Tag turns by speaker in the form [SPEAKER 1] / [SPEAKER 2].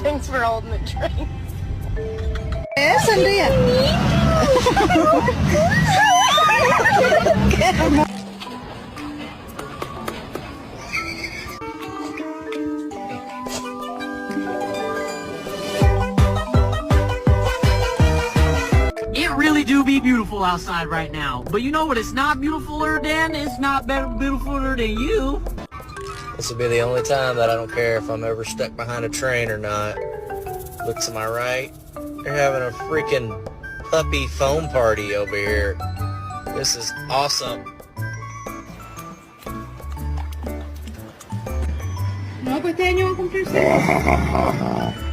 [SPEAKER 1] Thanks for holding the train.
[SPEAKER 2] Yes, sandía.
[SPEAKER 3] It really do be beautiful outside right now. But you know what it's not beautifuler than? It's not better beautifuler than you.
[SPEAKER 4] This will be the only time that I don't care if I'm ever stuck behind a train or not. Look to my right. They're having a freaking puppy foam party over here. This is awesome.
[SPEAKER 2] No, pues este año va a cumplir 6.